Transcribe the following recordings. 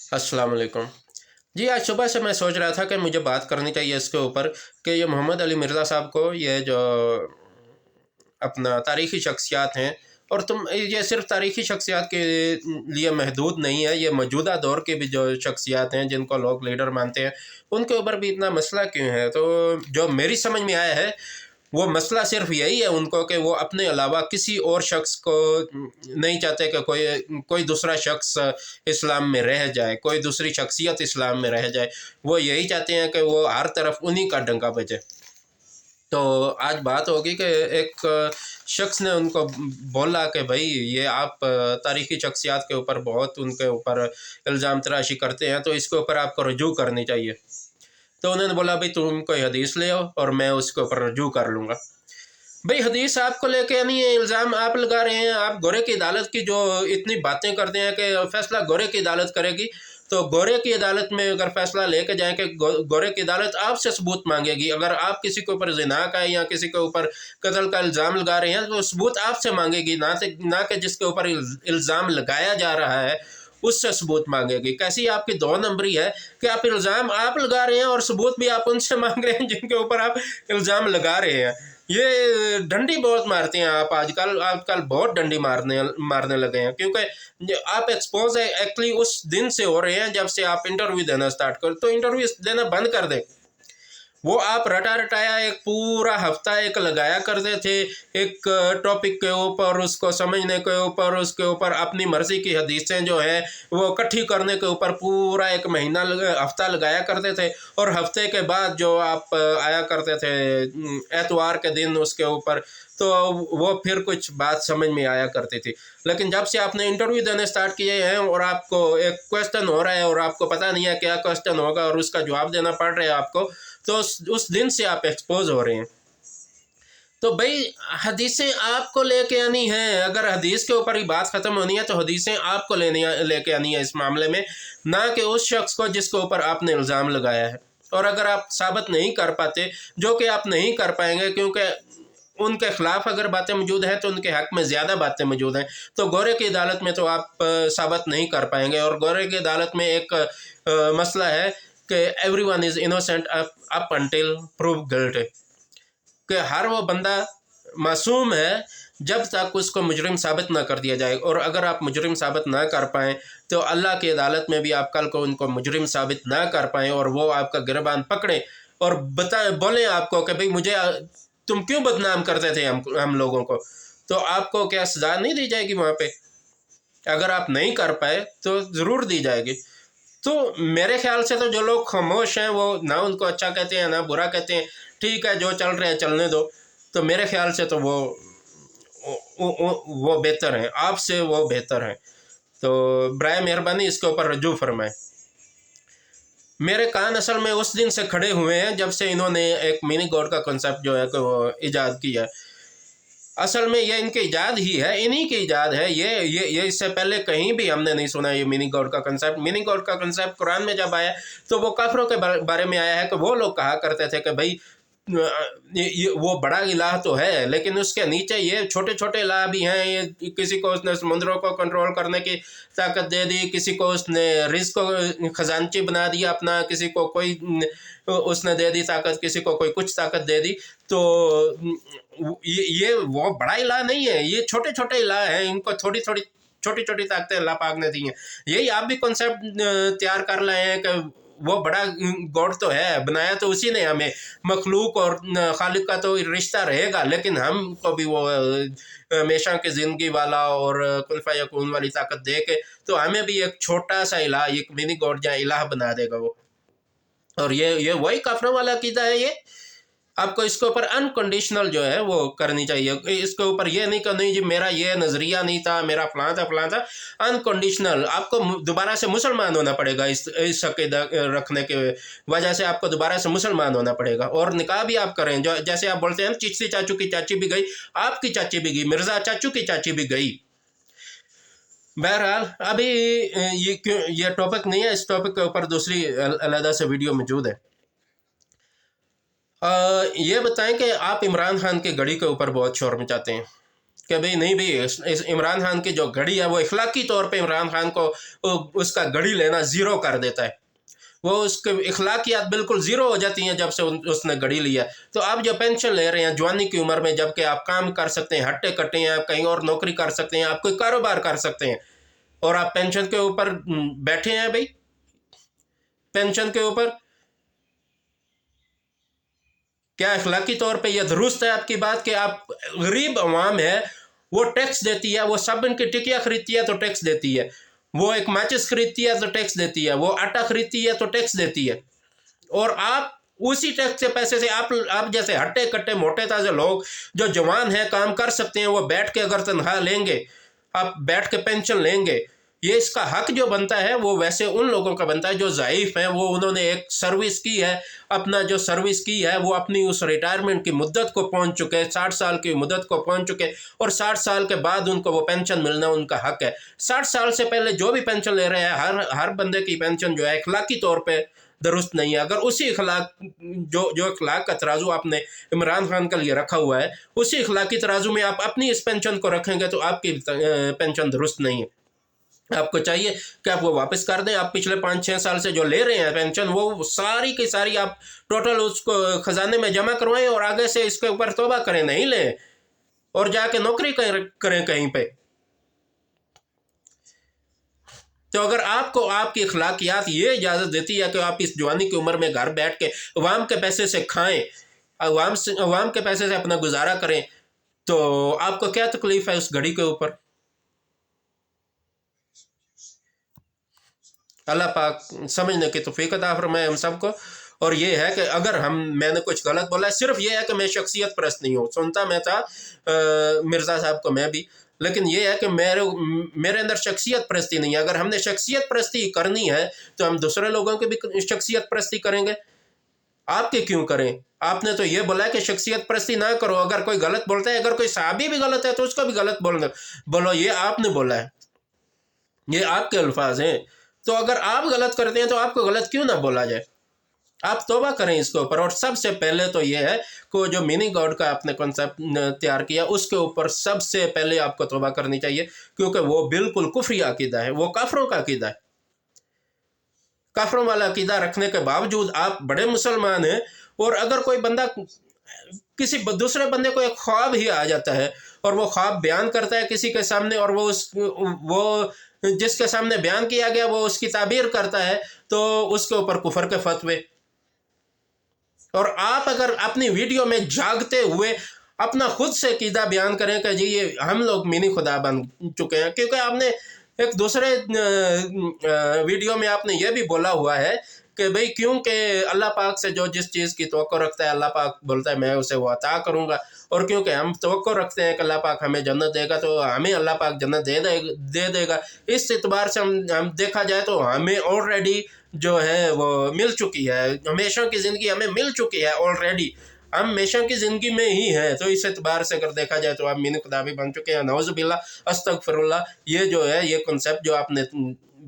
अस्सलाम वालेकुम। जी, आज सुबह से मैं सोच रहा था कि मुझे बात करनी चाहिए इसके ऊपर कि ये मोहम्मद अली मिर्ज़ा साहब को ये जो अपना तारीख़ी शख्सियत हैं और ये सिर्फ़ तारीख़ी शख्सियत के लिए महदूद नहीं है, ये मौजूदा दौर की भी जो शख्सियत हैं जिनको लोग लीडर मानते हैं, उनके ऊपर भी इतना मसला क्यों है? तो जो मेरी समझ में आया है वो मसला सिर्फ़ यही है उनको कि वो अपने अलावा किसी और शख्स को नहीं चाहते कि कोई कोई दूसरा शख्स इस्लाम में रह जाए, कोई दूसरी शख्सियत इस्लाम में रह जाए। वो यही चाहते हैं कि वो हर तरफ उन्हीं का डंका बजे। तो आज बात होगी कि एक शख्स ने उनको बोला कि भाई ये आप तारीख़ी शख्सियत के ऊपर बहुत उनके ऊपर इल्ज़ाम तराशी करते हैं, तो इसके ऊपर आपको रुजू करनी चाहिए। तो उन्होंने बोला भाई तुम कोई हदीस ले आओ और मैं उसके ऊपर रुजू कर लूँगा। भाई हदीस आपको लेके नहीं है, इल्ज़ाम आप लगा रहे हैं। आप गोरे की अदालत की जो इतनी बातें करते हैं कि फ़ैसला गोरे की अदालत करेगी, तो गोरे की अदालत में अगर फ़ैसला लेके जाएँ कि गोरे की अदालत आपसे सबूत मांगेगी। अगर आप किसी के ऊपर ज़िना का या किसी के ऊपर कत्ल का इल्ज़ाम लगा रहे हैं तो सबूत आपसे मांगेगी, ना कि जिसके ऊपर इल्ज़ाम लगाया जा रहा है उससे सबूत मांगेगी। कैसी आपकी दो नंबरी है कि आप इल्ज़ाम आप लगा रहे हैं और सबूत भी आप उनसे मांग रहे हैं जिनके ऊपर आप इल्ज़ाम लगा रहे हैं। ये डंडी बहुत मारते हैं आप आजकल आजकल बहुत डंडी मारने लगे हैं, क्योंकि आप एक्सपोज एक्चुअली उस दिन से हो रहे हैं जब से आप इंटरव्यू देना स्टार्ट कर, तो इंटरव्यू देना बंद कर दें। वो आप रटा रटाया एक पूरा हफ्ता एक लगाया करते थे एक टॉपिक के ऊपर, उसको समझने के ऊपर, उसके ऊपर अपनी मर्जी की हदीसें जो है वो इकट्ठी करने के ऊपर पूरा एक महीना हफ्ता लगाया करते थे। और हफ्ते के बाद जो आप आया करते थे एतवार के दिन उसके ऊपर, तो वो फिर कुछ बात समझ में आया करती थी। लेकिन जब से आपने इंटरव्यू देने स्टार्ट किए हैं और आपको एक क्वेश्चन हो रहा है और आपको पता नहीं है क्या क्वेश्चन होगा और उसका जवाब देना पड़ रहा है आपको, तो उस दिन से आप एक्सपोज हो रहे हैं। तो भाई हदीसें आपको लेके आनी है। अगर हदीस के ऊपर ही बात ख़त्म होनी है तो हदीसें आपको लेके आनी है इस मामले में, ना कि उस शख्स को जिसके ऊपर आपने इल्ज़ाम लगाया है। और अगर आप साबित नहीं कर पाते, जो कि आप नहीं कर पाएंगे क्योंकि उनके खिलाफ अगर बातें मौजूद हैं तो उनके हक में ज़्यादा बातें मौजूद हैं, तो गोरे की अदालत में तो आप साबित नहीं कर पाएंगे। और गोरे की अदालत में एक मसला है कि everyone is innocent up until prove guilt, कि हर वो बंदा मासूम है जब तक उसको मुजरिम साबित ना कर दिया जाए। और अगर आप मुजरिम साबित ना कर पाएँ तो अल्लाह की अदालत में भी आप कल को उनको मुजरिम साबित ना कर पाएँ और वो आपका गिरबान पकड़ें और बोलें आपको कि भाई मुझे तुम क्यों बदनाम करते थे हम लोगों को, तो आपको क्या सज़ा नहीं दी जाएगी वहाँ पे? अगर आप नहीं कर पाए तो ज़रूर दी जाएगी। तो मेरे ख्याल से तो जो लोग खामोश हैं वो ना उनको अच्छा कहते हैं ना बुरा कहते हैं। ठीक है, जो चल रहा है चलने दो। तो मेरे ख्याल से तो वो बेहतर हैं, आपसे वो बेहतर हैं। तो बराए मेहरबानी इसके ऊपर रजू फरमाएं। मेरे कान असल में उस दिन से खड़े हुए हैं जब से इन्होंने एक मिनी गॉड का कॉन्सेप्ट जो है वो ईजाद किया। असल में ये इनकी ईजाद ही है, इन्हीं की ईजाद है। ये इससे पहले कहीं भी हमने नहीं सुना ये मिनी गॉड का कंसेप्ट। मिनी गॉड का कंसेप्ट कुरान में जब आया तो वो काफिरों के बारे में आया है कि वो लोग कहा करते थे कि भाई वो बड़ा इलाह तो है लेकिन उसके नीचे ये छोटे छोटे इलाह भी हैं। ये किसी को उसने समुद्रों को कंट्रोल करने की ताकत दे दी, किसी को उसने रिज़्क़ को खजानची बना दिया अपना, किसी को कोई उसने दे दी ताकत, किसी को कोई कुछ ताकत दे दी। तो ये वो बड़ा इलाह नहीं है, ये छोटे छोटे इलाह हैं, इनको थोड़ी थोड़ी छोटी छोटी ताकतें अल्लाह पाक ने दी हैं। यही आप भी कॉन्सेप्ट तैयार कर लाए हैं कि वो बड़ा गॉड तो है, बनाया तो उसी ने हमें। मखलूक और खालिक का तो रिश्ता रहेगा लेकिन हमको भी वो हमेशा की ज़िंदगी वाला और कुन फयकून वाली ताकत दे के तो हमें भी एक छोटा सा इलाह, एक मिनी गॉड या इलाह बना देगा वो। और ये वही काफिरों वाला अकीदा है। ये आपको इसके ऊपर अनकंडीशनल जो है वो करनी चाहिए। इसके ऊपर ये नहीं करनी जी मेरा ये नज़रिया नहीं था, मेरा फलां था। अनकंडीशनल आपको दोबारा से मुसलमान होना पड़ेगा। इस अकीदा रखने के वजह से आपको दोबारा से मुसलमान होना पड़ेगा। और निकाह भी आप करें, जो जैसे आप बोलते हैं चिश्ती चाचू की चाची भी गई, आपकी चाची भी गई, मिर्ज़ा चाचू की चाची भी गई। बहरहाल अभी ये टॉपिक नहीं है, इस टॉपिक के ऊपर दूसरी अलग से वीडियो मौजूद है। ये बताएं कि आप इमरान खान की गढ़ी के ऊपर बहुत शोर मचाते हैं। कि भाई नहीं भाई, इस इमरान खान की जो घड़ी है वो इखलाकी तौर पे इमरान खान को उसका घड़ी लेना ज़ीरो कर देता है। वो उसके इखलाकियात बिल्कुल ज़ीरो हो जाती हैं जब से उसने घड़ी लिया। तो आप जो पेंशन ले रहे हैं जवानी की उम्र में, जबकि आप काम कर सकते हैं, हट्टे कट्टे हैं, आप कहीं और नौकरी कर सकते हैं, आप कोई कारोबार कर सकते हैं, और आप पेंशन के ऊपर बैठे हैं भाई, पेंशन के ऊपर। क्या इखलाकी तौर पे यह दुरुस्त है आपकी बात कि आप गरीब अवाम है वो टैक्स देती है, वो सब इनकी टिकिया खरीदती है तो टैक्स देती है, वो एक माचिस खरीदती है तो टैक्स देती है, वो आटा खरीदती है तो टैक्स देती है, और आप उसी टैक्स के पैसे से आप जैसे हट्टे कट्टे मोटे ताजे लोग जो जवान हैं, काम कर सकते हैं, वो बैठ के अगर तनख्वाह लेंगे, आप बैठ के पेंशन लेंगे, ये इसका हक जो बनता है वो वैसे उन लोगों का बनता है जो ज़ाइफ हैं, वो उन्होंने एक सर्विस की है, अपना जो सर्विस की है वो अपनी उस रिटायरमेंट की मुद्दत को पहुंच चुके, 60 साल की मुद्दत को पहुंच चुके, और 60 साल के बाद उनको वो पेंशन मिलना उनका हक है। 60 साल से पहले जो भी पेंशन ले रहे हैं, हर बंदे की पेंशन जो है इखलाकी तौर पर दुरुस्त नहीं है। अगर उसी इखलाक जो इखलाक का तराजू आपने इमरान खान के लिए रखा हुआ है, उसी इखलाकी तराजू में आप अपनी इस पेंशन को रखेंगे तो आपकी पेंशन दुरुस्त नहीं है। आपको चाहिए कि आप वो वापस कर दें। आप पिछले 5-6 साल से जो ले रहे हैं पेंशन, वो सारी की सारी आप टोटल उसको खजाने में जमा करवाएं और आगे से इसके ऊपर तौबा करें, नहीं लें और जाके नौकरी करें कहीं पे। तो अगर आपको आपकी अखलाकियात ये इजाज़त देती है कि आप इस जवानी की उम्र में घर बैठ के अवाम के पैसे से खाएं, अवाम के पैसे से अपना गुजारा करें, तो आपको क्या तकलीफ है उस घड़ी के ऊपर? अल्लाह पाक समझने की तौफीक अता फरमाए हम सबको। और ये है कि अगर मैंने कुछ गलत बोला है, सिर्फ ये है कि मैं शख्सियत परस्त नहीं हूँ। सुनता मैं था मिर्ज़ा साहब को, मैं भी, लेकिन ये है कि मेरे अंदर शख्सियत परस्ती नहीं है। अगर हमने शख्सियत परस्ती करनी है तो हम दूसरे लोगों की भी शख्सियत परस्ती करेंगे, आपके क्यों करें? आपने तो ये बोला है कि शख्सियत परस्ती ना करो। अगर कोई गलत बोलता है, अगर कोई सहाबी भी गलत है तो उसको भी गलत बोलो, ये आपने बोला है, ये आपके अल्फाज हैं। तो अगर आप गलत करते हैं तो आपको गलत क्यों ना बोला जाए? आप तौबा करें इसके ऊपर। और सबसे पहले तो ये है कि जो मीनी गॉड का आपने कॉन्सेप्ट तैयार किया, उसके ऊपर सबसे पहले आपको तौबा करनी चाहिए, क्योंकि वो बिल्कुल कुफरी अकीदा है, वो काफरों का अकीदा है। काफरों वाला अकीदा रखने के बावजूद आप बड़े मुसलमान हैं, और अगर कोई बंदा किसी दूसरे बंदे को एक ख्वाब ही आ जाता है और वो ख्वाब बयान करता है किसी के सामने, और वो जिसके सामने बयान किया गया वो उसकी ताबीर करता है, तो उसके ऊपर कुफर के फतवे। और आप अगर अपनी वीडियो में जागते हुए अपना खुद से कीदा बयान करें कि जी ये हम लोग मिनी खुदा बन चुके हैं, क्योंकि आपने एक दूसरे वीडियो में आपने ये भी बोला हुआ है कि भाई क्योंकि अल्लाह पाक से जो जिस चीज़ की तवक्को रखता है, अल्लाह पाक बोलता है मैं उसे वो अता करूँगा, और क्योंकि हम तवक्को रखते हैं कि अल्लाह पाक हमें जन्नत देगा, तो हमें अल्लाह पाक जन्नत दे देगा। इस एतबार से हम देखा जाए तो हमें ऑलरेडी जो है वो मिल चुकी है, हमेशा की ज़िंदगी हमें मिल चुकी है ऑलरेडी, हम हमेशा की ज़िंदगी में ही हैं। तो इस एतबार से अगर देखा जाए तो आप मिनी खुदा भी बन चुके हैं। नौज़ुबिल्लाह, अस्तगफिरुल्लाह। ये जो है ये कॉन्सेप्ट जो आपने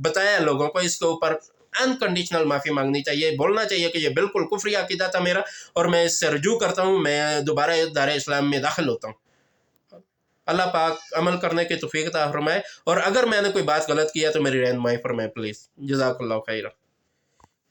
बताया लोगों को, इसके ऊपर अनकंडीशनल माफ़ी मांगनी चाहिए, बोलना चाहिए कि ये बिल्कुल कुफरी अकीदा था मेरा, और मैं इससे रजू करता हूँ, मैं दोबारा दायरे इस्लाम में दाखिल होता हूँ। अल्लाह पाक अमल करने की तौफीक अता फरमाए, और अगर मैंने कोई बात गलत किया तो मेरी रहनुमाई फरमाए प्लीज़। जज़ाकल्लाहु खैरन।